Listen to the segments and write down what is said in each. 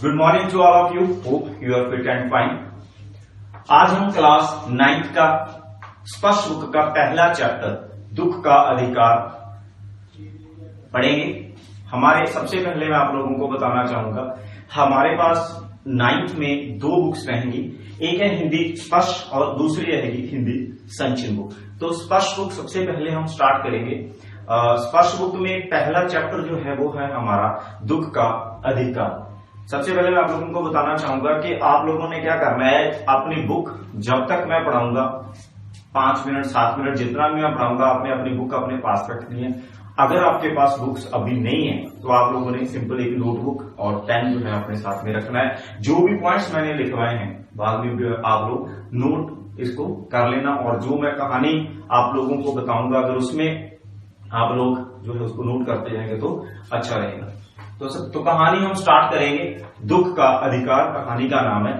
Good morning to all of you, hope you are fit and fine. आज हम class 9th का स्पर्श book का पहला चैप्टर दुख का अधिकार पढ़ेंगे। हमारे सबसे पहले मैं आप लोगों को बताना चाहूंगा, हमारे पास 9th में दो बुक्स रहेंगी, एक है हिंदी स्पर्श और दूसरी रहेगी हिंदी संचिन बुक। तो स्पर्श बुक सबसे पहले हम स्टार्ट करेंगे। स्पर्श बुक में पहला चैप्टर जो है वो है हमारा दुख का अधिकार। सबसे पहले मैं आप लोगों को बताना चाहूंगा कि आप लोगों ने क्या करना है, अपनी बुक जब तक मैं पढ़ाऊंगा 5 मिनट 7 मिनट जितना भी मैं पढ़ाऊंगा, आपने अपनी बुक अपने पास रखनी है। अगर आपके पास बुक्स अभी नहीं है तो आप लोगों ने सिंपल एक नोटबुक और पेन जो है अपने साथ में रखना है। जो भी पॉइंट्स मैंने लिखवाए हैं बाद में भी आप लोग नोट इसको कर लेना, और जो मैं कहानी आप लोगों को बताऊंगा अगर उसमें आप लोग जो है उसको नोट करते जाएंगे तो अच्छा रहेगा। तो कहानी हम स्टार्ट करेंगे, दुख का अधिकार कहानी का नाम है।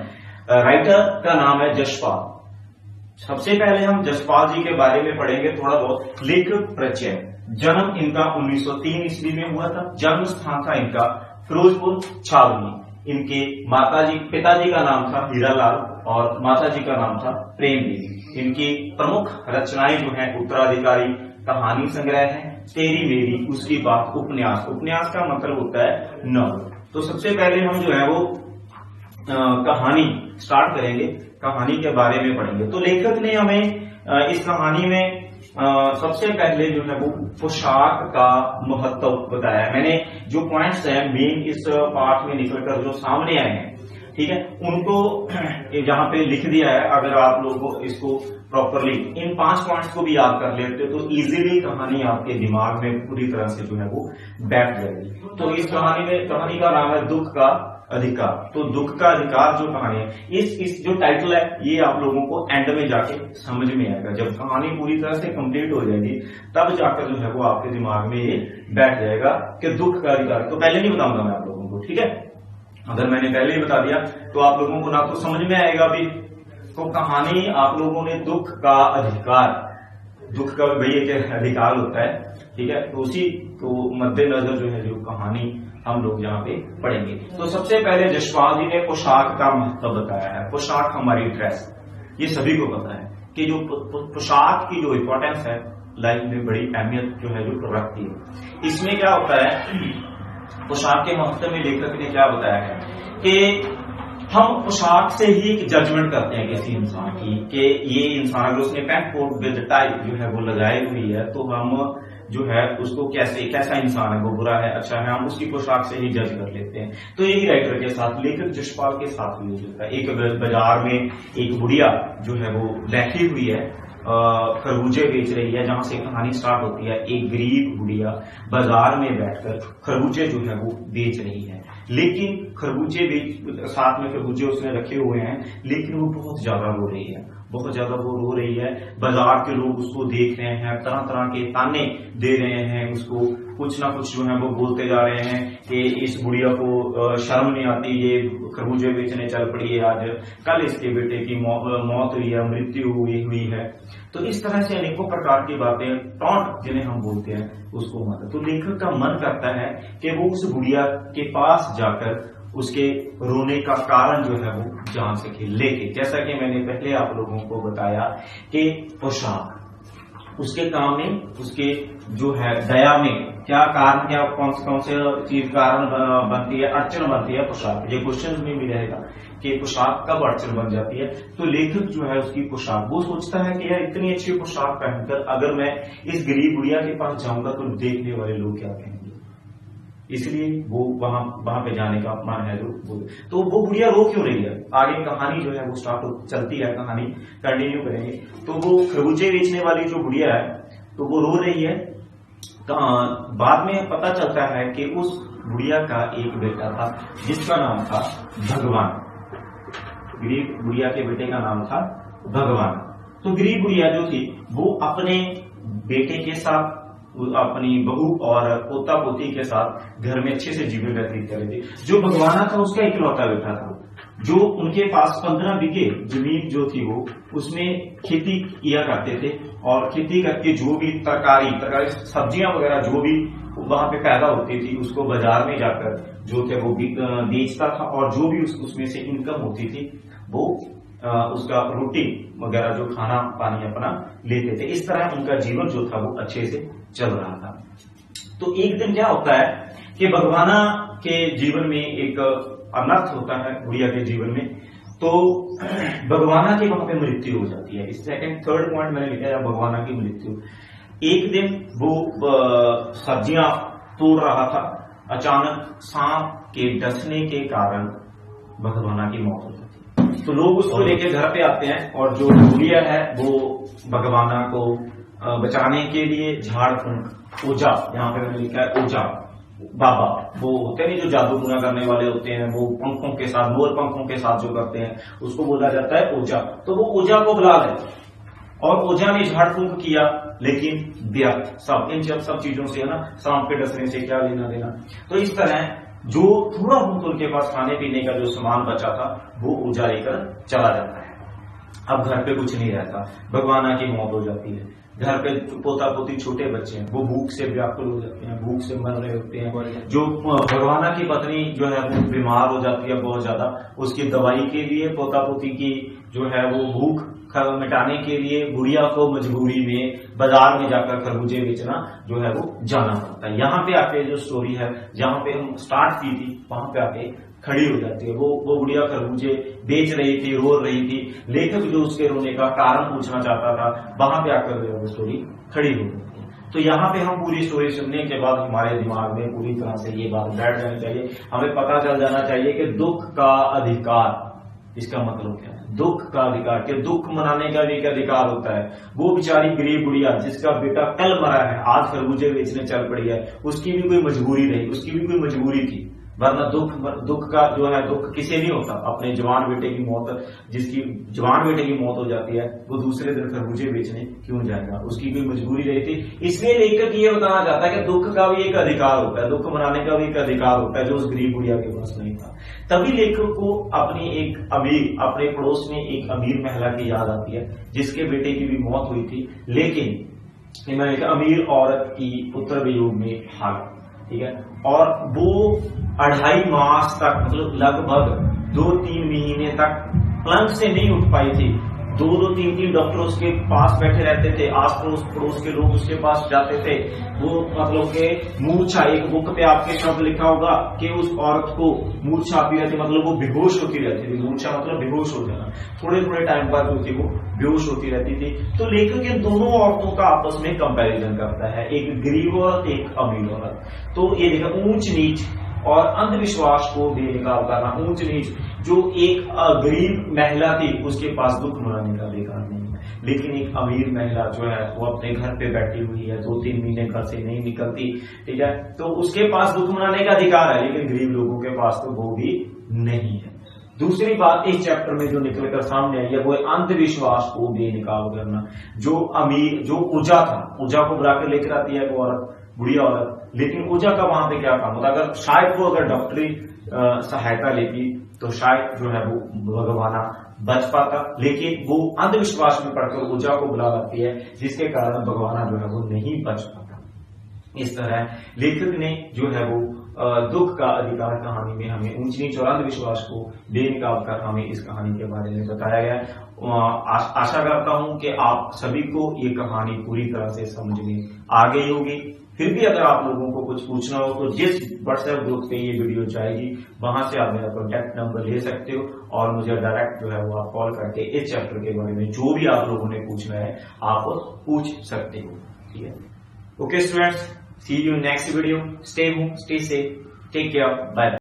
राइटर का नाम है जसपाल। सबसे पहले हम जसपाल जी के बारे में पढ़ेंगे थोड़ा बहुत। लेखक परिचय, जन्म इनका 1903 ईस्वी में हुआ था। जन्म स्थान था इनका फिरोजपुर छावनी। इनके पिताजी का नाम था हीरालाल और माताजी का नाम था प्रेम देवी। इनकी प्रमुख रचनाएं जो है उत्तराधिकारी कहानी संग्रह है, तेरी मेरी, उसकी बात, उपन्यास। उपन्यास का मतलब होता है नॉवल। तो सबसे पहले हम जो है वो कहानी स्टार्ट करेंगे, कहानी के बारे में पढ़ेंगे। तो लेखक ने हमें इस कहानी में सबसे पहले जो है वो पोशाक का महत्व बताया है। मैंने जो पॉइंट्स हैं मेन इस पाठ में निकलकर जो सामने आए हैं, ठीक है, उनको यहाँ पे लिख दिया है। अगर आप लोगों इसको प्रॉपरली इन 5 पॉइंट्स को भी याद कर लेते तो इजीली कहानी आपके दिमाग में पूरी तरह से जो है वो बैठ जाएगी। तो इस कहानी का नाम है दुख का अधिकार। तो दुख का अधिकार जो कहानी है, इस जो टाइटल है ये आप लोगों को एंड में जाके समझ में आएगा। जब कहानी पूरी तरह से कंप्लीट हो जाएगी तब जाकर जो है वो आपके दिमाग में ये बैठ जाएगा कि दुख का अधिकार। तो पहले नहीं बताऊंगा मैं आप लोगों को, ठीक है। अगर मैंने पहले ही बता दिया तो आप लोगों को ना तो समझ में आएगा भी। तो कहानी आप लोगों ने दुख का अधिकार, दुख का भाई एक अधिकार होता है, ठीक है। तो उसी को मद्देनजर जो है जो कहानी हम लोग यहाँ पे पढ़ेंगे। तो सबसे पहले जसपाल जी ने पोशाक का महत्व बताया है। पोशाक हमारी ड्रेस, ये सभी को पता है कि जो पोशाक की जो इम्पोर्टेंस है लाइफ में बड़ी अहमियत जो है जो रखती है। इसमें क्या होता है, पोशाक के महत्व में लेखक ने क्या बताया है कि हम पोशाक से ही जजमेंट करते हैं किसी इंसान की कि ये इंसान अगर उसने पैंट कोट विद टाई जो है वो लगाई हुई है तो हम जो है उसको कैसा इंसान है, वो बुरा है अच्छा है, हम उसकी पोशाक से ही जज कर लेते हैं। तो यही राइटर के साथ, लेखक जसपाल के साथ भी होता है। एक बाजार में एक बुढ़िया जो है वो बैठी हुई है, खरबूजे बेच रही है। जहां से कहानी स्टार्ट होती है, एक गरीब बुढ़िया बाजार में बैठकर खरबूजे जो है वो बेच रही है। लेकिन साथ में खरबूजे उसने रखे हुए हैं, लेकिन वो बहुत ज्यादा रो रही है, बहुत ज्यादा वो रो रही है। बाजार के लोग उसको देख रहे हैं, तरह तरह के ताने दे रहे हैं उसको, कुछ ना कुछ जो है वो बोलते जा रहे हैं कि इस बुढ़िया को शर्म नहीं आती, ये खरबूजे बेचने चल पड़ी है, आज कल इसके बेटे की मौत हुई है, मृत्यु हुई है। तो इस तरह से अनेकों प्रकार की बातें, टॉन्ट जिन्हें हम बोलते हैं, उसको मतलब। तो लेखक का मन करता है कि वो उस बुढ़िया के पास जाकर उसके रोने का कारण जो है वो जान सके। लेकिन जैसा कि मैंने पहले आप लोगों को बताया कि पोशाक उसके काम में, उसके जो है दया में क्या कारण, क्या कौन से चीज कारण बनती है, अड़चन बनती है पोशाक। ये क्वेश्चन में भी रहेगा कि पोशाक कब अड़चन बन जाती है। तो लेखक जो है उसकी पोशाक, वो सोचता है कि यार इतनी अच्छी पोशाक पहनकर अगर मैं इस गरीब बुढ़िया के पास जाऊंगा तो देखने वाले लोग क्या कहेंगे, इसलिए वो वहां पे जाने का मन है जो। तो वो बुढ़िया रो क्यों रही है, आगे कहानी जो है वो स्टार्ट चलती है, कहानी कंटिन्यू करेंगे। तो वो खरबूजे बेचने वाली जो बुढ़िया है तो वो रो रही है। बाद में पता चलता है कि उस बुढ़िया का एक बेटा था जिसका नाम था भगवान। गरीब बुढ़िया के बेटे का नाम था भगवान। तो गरीब बुढ़िया जो थी वो अपने बेटे के साथ, अपनी बहू और पोता पोती के साथ घर में अच्छे से जीवन व्यतीत कर रही थी। जो भगवाना था उसका इकलौता बेटा था, जो उनके पास 15 बीघे जमीन जो थी वो उसमें खेती किया करते थे, और खेती करके जो भी तरकारी सब्जियां वगैरह जो भी वहां पे पैदा होती थी उसको बाजार में जाकर जो थे वो बेचता था, और जो भी उसमें से इनकम होती थी वो उसका रोटी वगैरह जो खाना पानी अपना लेते थे। इस तरह उनका जीवन जो था वो अच्छे से चल रहा था। तो एक दिन क्या होता है कि भगवाना के जीवन में एक अनर्थ होता है, गुड़िया के जीवन में। तो भगवाना की वहां पे मृत्यु हो जाती है। इस थर्ड पॉइंट मैंने लिखा है भगवाना की मृत्यु। एक दिन वो सब्जियां तोड़ रहा था, अचानक सांप के डसने के कारण भगवाना की मौत हो जाती है। तो लोग उसको लेके घर पे आते हैं, और जो गुड़िया है वो भगवाना को बचाने के लिए झाड़ फूंक ओझा, यहाँ पे मैंने लिखा है ओझा बाबा, वो होते नहीं जो जादू टूना करने वाले होते हैं, वो पंखों के साथ, मोर पंखों के साथ जो करते हैं उसको बोला जाता है ओझा। तो वो ओझा को बुला ले, और ओझा ने झाड़ फूंक किया, लेकिन व्यर्थ। सब इन सब चीजों से है ना, सांप के डसने से क्या लेना देना। तो इस तरह जो थोड़ा बहुत उनके पास खाने पीने का जो सामान बचा था वो ओझा लेकर चला जाता है। अब घर पे कुछ नहीं रहता, भगवाना की मौत हो जाती है। घर पे पोता पोती छोटे बच्चे हैं, वो भूख से व्याकुल हो जाते हैं, भूख से मर रहे होते हैं। जो भगवाना की पत्नी जो है वो बीमार हो जाती है बहुत ज्यादा, उसकी दवाई के लिए पोता पोती की जो है वो भूख मिटाने के लिए गुड़िया को मजबूरी में बाजार में जाकर खरबूजे बेचना जो है वो जाना पड़ता है। यहाँ पे आके जो स्टोरी है, जहाँ पे हम स्टार्ट की थी वहां पे आके खड़ी हो जाती है। वो गुड़िया खरबूजे बेच रही थी, रो रही थी। लेखक जो उसके रोने का कारण पूछना चाहता था, वहां पे आकर वो स्टोरी खड़ी हो गई। तो यहाँ पे हम पूरी स्टोरी सुनने के बाद हमारे दिमाग में पूरी तरह से ये बात बैठ जानी चाहिए, हमें पता चल जाना चाहिए कि दुख का अधिकार, इसका मतलब क्या है? दुख का अधिकार, कि दुख मनाने का भी एक अधिकार होता है। वो बेचारी गरीब गुड़िया जिसका बेटा कल मरा है, आज खरबूजे बेचने चल पड़ी है, उसकी भी कोई मजबूरी रही, उसकी भी कोई मजबूरी थी। वरना दुख का जो है, दुख किसे नहीं होता। अपने जवान बेटे की मौत, जिसकी जवान बेटे की मौत हो जाती है, वो दूसरे दिन खरबूजे बेचने क्यों जाएगा? उसकी कोई मजबूरी रही थी। इसलिए लेखक ये बताना चाहता है कि दुख का भी एक अधिकार होता है, दुख मनाने का भी एक अधिकार होता है, जो उस गरीब गुड़िया के पास नहीं था। तभी लेखक को अपनी एक अमीर, अपने पड़ोस में एक अमीर महिला की याद आती है, जिसके बेटे की भी मौत हुई थी, लेकिन अमीर औरत की पुत्र वियोग में हाल, ठीक है। और वो 2.5 मास तक, मतलब लगभग 2-3 महीने तक पलंग से नहीं उठ पाई थी। 2-3 डॉक्टर उसके पास बैठे रहते थे, आस पड़ोस के लोग उसके पास जाते थे। वो मतलब के मूर्छा, एक बुक पे आपके शब्द लिखा होगा कि उस औरत को मूर्छा आती रहती, मतलब वो बेहोश होती रहती थी। मूर्छा मतलब बेहोश हो जाना, थोड़े थोड़े टाइम बाद होती वो बेहोश होती रहती थी। तो लेखक इन दोनों औरतों का आपस में कंपैरिजन करता है, एक गरीब औरत, एक अमीर औरत। तो ये देखा ऊंच नीच और अंधविश्वास को बेनकाब करना। ऊंच नीच, जो एक गरीब महिला थी उसके पास दुख मनाने का अधिकार नहीं है, लेकिन एक अमीर महिला जो है वो अपने घर पे बैठी हुई है, 2-3 महीने घर से नहीं निकलती, ठीक है, तो उसके पास दुख मनाने का अधिकार है, लेकिन गरीब लोगों के पास तो वो भी नहीं है। दूसरी बात इस चैप्टर में जो निकलकर सामने आई है वो है अंधविश्वास को बेनकाब करना। जो अमीर, जो ओझा था, ओझा को बुलाकर लेकर आती है वो औरत, बुढ़िया औरत, लेकिन ओझा का वहां पे क्या काम होता? अगर शायद वो अगर डॉक्टरी सहायता लेती तो शायद जो है वो भगवाना बच पाता, लेकिन वो अंधविश्वास में पड़कर ओझा को बुला लाती है, जिसके कारण भगवाना जो है वो नहीं बच पाता। इस तरह लेखक ने जो है वो दुख का अधिकार कहानी में हमें ऊंच नीच और अंधविश्वास को बेनकाब कर हमें इस कहानी के बारे में बताया गया। आशा करता हूं कि आप सभी को ये कहानी पूरी तरह से समझ में आ गई होगी। फिर भी अगर आप लोगों को कुछ पूछना हो तो जिस व्हाट्सएप ग्रुप पे ये वीडियो जाएगी वहां से आप मेरा कॉन्टैक्ट नंबर ले सकते हो, और मुझे डायरेक्ट जो है वो आप कॉल करके इस चैप्टर के बारे में जो भी आप लोगों ने पूछना है आप पूछ सकते हो, ठीक है। Okay students, see you next video, stay home, stay safe, take care, bye.